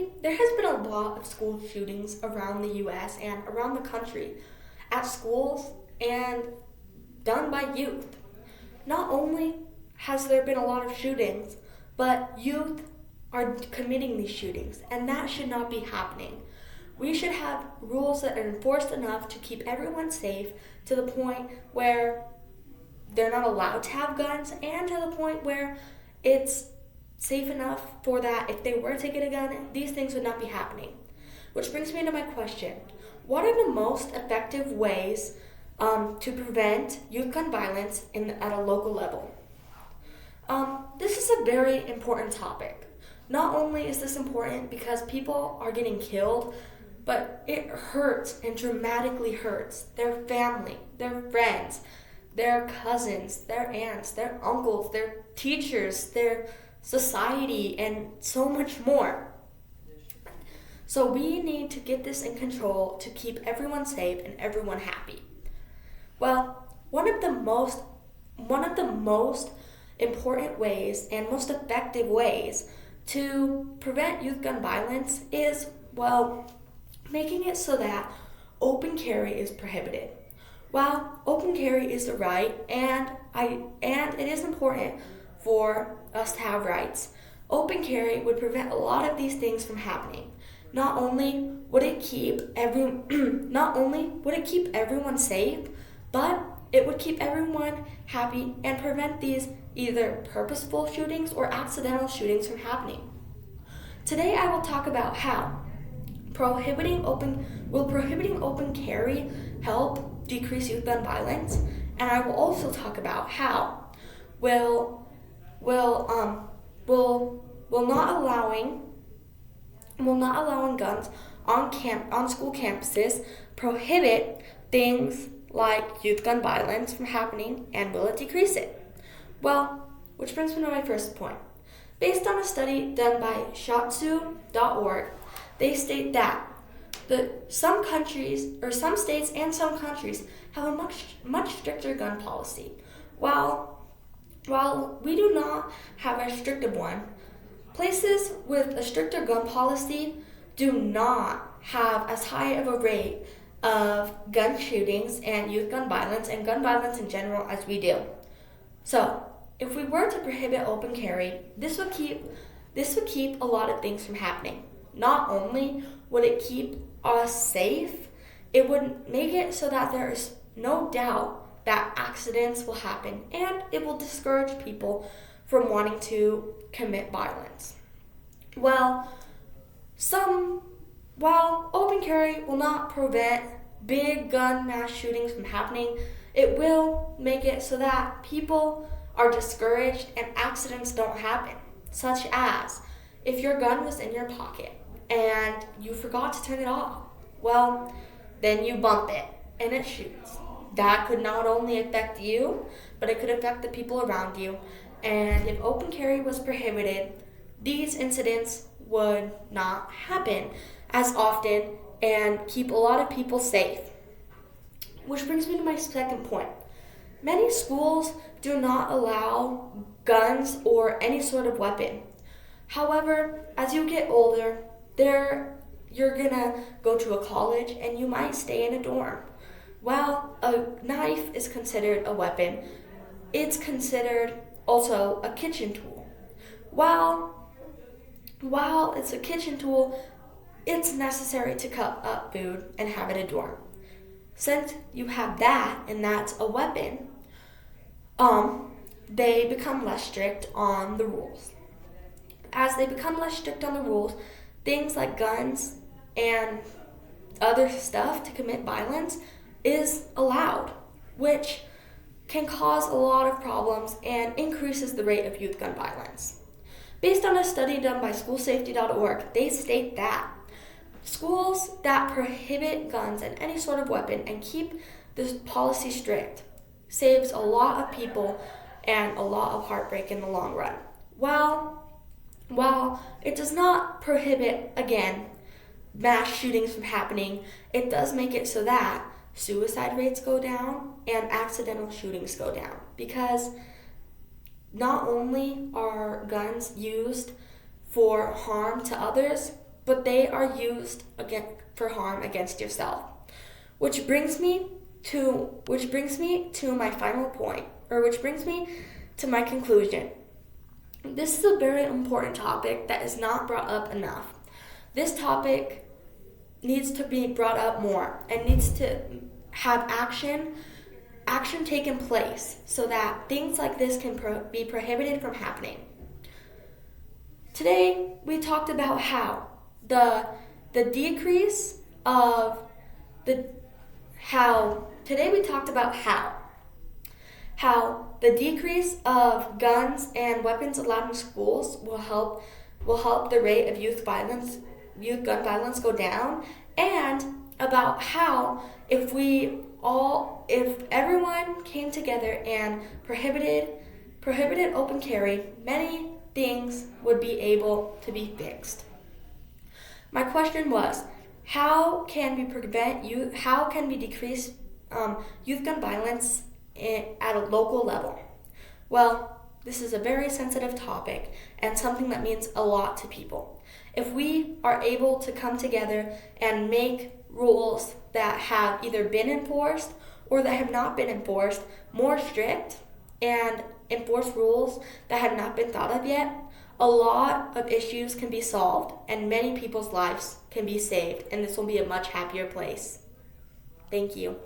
Lately, there has been a lot of school shootings around the US and around the country at schools and done by youth. Not only has there been a lot of shootings, but youth are committing these shootings, and that should not be happening. We should have rules that are enforced enough to keep everyone safe to the point where they're not allowed to have guns, and to the point where it's safe enough for that if they were to get a gun, these things would not be happening. Which brings me to my question. What are the most effective ways to prevent youth gun violence at a local level? This is a very important topic. Not only is this important because people are getting killed, but it hurts and dramatically hurts their family, their friends, their cousins, their aunts, their uncles, their teachers, their society, and so much more. So we need to get this in control to keep everyone safe and everyone happy. Well, one of the most important ways and most effective ways to prevent youth gun violence is, well, making it so that open carry is prohibited. While open carry is a right, and it is important for us to have rights, open carry would prevent a lot of these things from happening. Not only would it keep everyone safe, but it would keep everyone happy and prevent these either purposeful shootings or accidental shootings from happening. Today I will talk about how prohibiting open carry help decrease youth gun violence, and I will also talk about how not allowing guns on school campuses prohibit things like youth gun violence from happening, and will it decrease it? Well, which brings me to my first point. Based on a study done by shatsu.org, they state that some states and some countries have a much stricter gun policy. While we do not have a restrictive one, places with a stricter gun policy do not have as high of a rate of gun shootings and youth gun violence and gun violence in general as we do. So, if we were to prohibit open carry, this would keep a lot of things from happening. Not only would it keep us safe, it would make it so that there is no doubt that accidents will happen, and it will discourage people from wanting to commit violence. While open carry will not prevent big gun mass shootings from happening, it will make it so that people are discouraged and accidents don't happen, such as if your gun was in your pocket and you forgot to turn it off, well, then you bump it and it shoots. That could not only affect you, but it could affect the people around you. And if open carry was prohibited, these incidents would not happen as often and keep a lot of people safe. Which brings me to my second point. Many schools do not allow guns or any sort of weapon. However, as you get older, you're gonna go to a college and you might stay in a dorm. While a knife is considered a weapon, it's considered also a kitchen tool. While it's a kitchen tool, it's necessary to cut up food and have it in a dorm. Since you have that and that's a weapon, they become less strict on the rules. As they become less strict on the rules, things like guns and other stuff to commit violence is allowed, which can cause a lot of problems and increases the rate of youth gun violence. Based on a study done by schoolsafety.org, they state that schools that prohibit guns and any sort of weapon and keep this policy strict saves a lot of people and a lot of heartbreak in the long run. While it does not prohibit, again, mass shootings from happening, it does make it so that suicide rates go down and accidental shootings go down, because not only are guns used for harm to others, but they are used for harm against yourself. Which brings me to my final point, or which brings me to my conclusion. This is a very important topic that is not brought up enough. This topic needs to be brought up more and needs to have action taken place so that things like this can be prohibited from happening. Today we talked about how the decrease of guns and weapons allowed in schools will help the rate of youth gun violence go down, and about how if everyone came together and prohibited open carry, many things would be able to be fixed. My question was, how can we decrease youth gun violence at a local level? Well, this is a very sensitive topic and something that means a lot to people. If we are able to come together and make rules that have either been enforced or that have not been enforced more strict, and enforce rules that have not been thought of yet, a lot of issues can be solved and many people's lives can be saved, and this will be a much happier place. Thank you.